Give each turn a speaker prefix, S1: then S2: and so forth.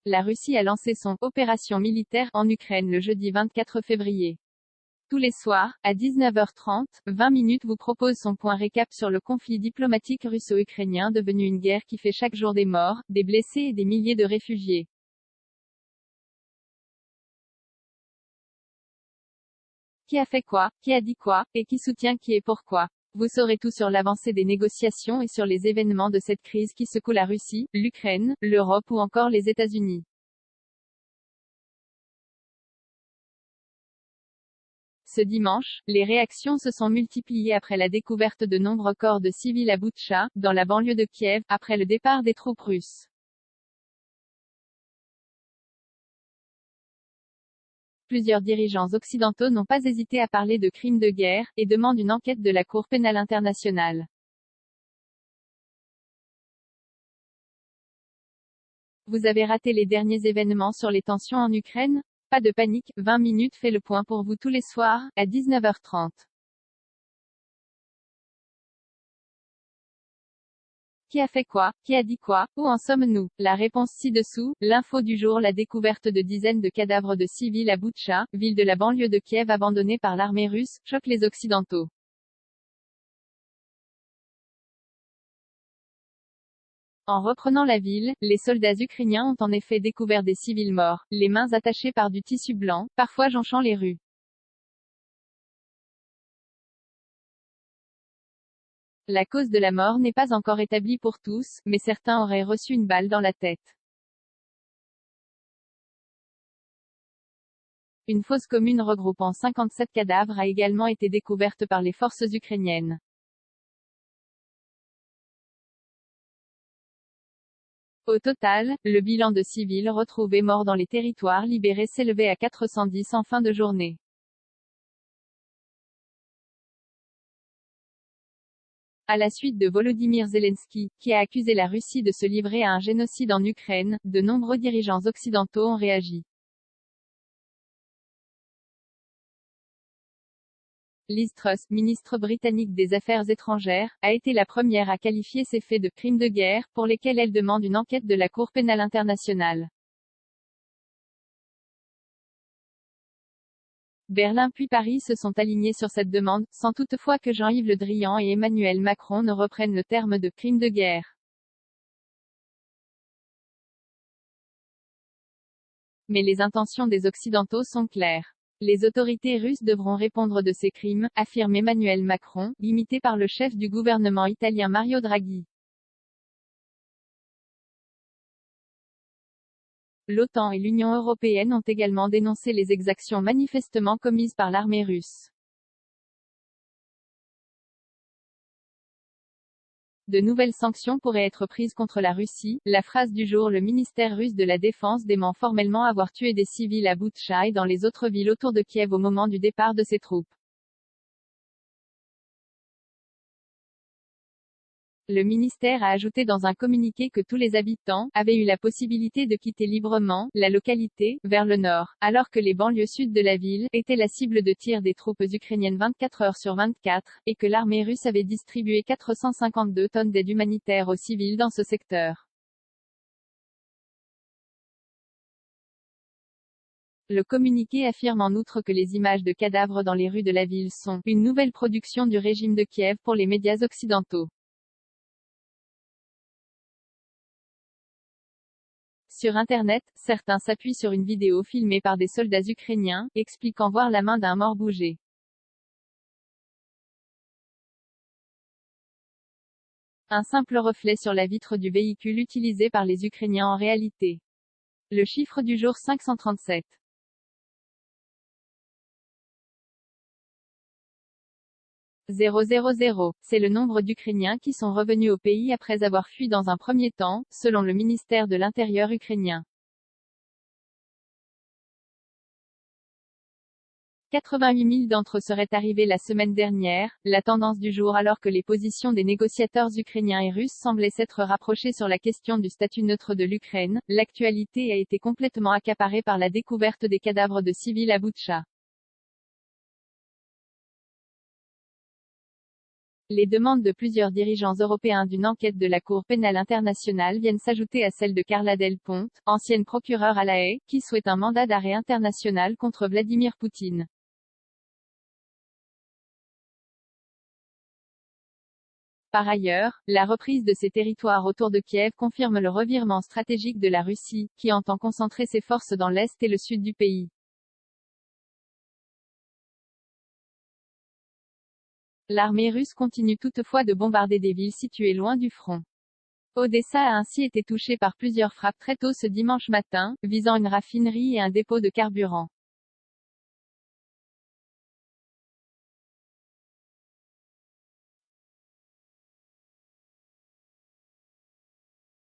S1: La Russie a lancé son « opération militaire » en Ukraine le jeudi 24 février. Tous les soirs, à 19h30, 20 minutes vous propose son point récap sur le conflit diplomatique russo-ukrainien devenu une guerre qui fait chaque jour des morts, des blessés et des milliers de réfugiés. Qui a fait quoi, qui a dit quoi, et qui soutient qui et pourquoi. Vous saurez tout sur l'avancée des négociations et sur les événements de cette crise qui secoue la Russie, l'Ukraine, l'Europe ou encore les États-Unis. Ce dimanche, les réactions se sont multipliées après la découverte de nombreux corps de civils à Boutcha, dans la banlieue de Kiev, après le départ des troupes russes. Plusieurs dirigeants occidentaux n'ont pas hésité à parler de crimes de guerre, et demandent une enquête de la Cour pénale internationale. Vous avez raté les derniers événements sur les tensions en Ukraine? Pas de panique, 20 minutes fait le point pour vous tous les soirs, à 19h30. Qui a fait quoi? Qui a dit quoi? Où en sommes-nous? La réponse ci-dessous. L'info du jour. La découverte de dizaines de cadavres de civils à Boutcha, ville de la banlieue de Kiev abandonnée par l'armée russe, choque les Occidentaux. En reprenant la ville, les soldats ukrainiens ont en effet découvert des civils morts, les mains attachées par du tissu blanc, parfois jonchant les rues. La cause de la mort n'est pas encore établie pour tous, mais certains auraient reçu une balle dans la tête. Une fosse commune regroupant 57 cadavres a également été découverte par les forces ukrainiennes. Au total, le bilan de civils retrouvés morts dans les territoires libérés s'élevait à 410 en fin de journée. À la suite de Volodymyr Zelensky, qui a accusé la Russie de se livrer à un génocide en Ukraine, de nombreux dirigeants occidentaux ont réagi. Liz Truss, ministre britannique des Affaires étrangères, a été la première à qualifier ces faits de crimes de guerre, pour lesquels elle demande une enquête de la Cour pénale internationale. Berlin puis Paris se sont alignés sur cette demande, sans toutefois que Jean-Yves Le Drian et Emmanuel Macron ne reprennent le terme de crime de guerre. Mais les intentions des Occidentaux sont claires. Les autorités russes devront répondre de ces crimes, affirme Emmanuel Macron, imité par le chef du gouvernement italien Mario Draghi. L'OTAN et l'Union européenne ont également dénoncé les exactions manifestement commises par l'armée russe. De nouvelles sanctions pourraient être prises contre la Russie. La phrase du jour. Le ministère russe de la Défense dément formellement avoir tué des civils à Boutcha et dans les autres villes autour de Kiev au moment du départ de ses troupes. Le ministère a ajouté dans un communiqué que tous les habitants avaient eu la possibilité de quitter librement la localité, vers le nord, alors que les banlieues sud de la ville étaient la cible de tir des troupes ukrainiennes 24 heures sur 24, et que l'armée russe avait distribué 452 tonnes d'aide humanitaire aux civils dans ce secteur. Le communiqué affirme en outre que les images de cadavres dans les rues de la ville sont une nouvelle production du régime de Kiev pour les médias occidentaux. Sur Internet, certains s'appuient sur une vidéo filmée par des soldats ukrainiens, expliquant voir la main d'un mort bouger. Un simple reflet sur la vitre du véhicule utilisé par les Ukrainiens en réalité. Le chiffre du jour 537. 000, c'est le nombre d'Ukrainiens qui sont revenus au pays après avoir fui dans un premier temps, selon le ministère de l'Intérieur ukrainien. 88 000 d'entre eux seraient arrivés la semaine dernière, la tendance du jour alors que les positions des négociateurs ukrainiens et russes semblaient s'être rapprochées sur la question du statut neutre de l'Ukraine. L'actualité a été complètement accaparée par la découverte des cadavres de civils à Boutcha. Les demandes de plusieurs dirigeants européens d'une enquête de la Cour pénale internationale viennent s'ajouter à celle de Carla Del Ponte, ancienne procureure à La Haye, qui souhaite un mandat d'arrêt international contre Vladimir Poutine. Par ailleurs, la reprise de ces territoires autour de Kiev confirme le revirement stratégique de la Russie, qui entend concentrer ses forces dans l'est et le sud du pays. L'armée russe continue toutefois de bombarder des villes situées loin du front. Odessa a ainsi été touchée par plusieurs frappes très tôt ce dimanche matin, visant une raffinerie et un dépôt de carburant.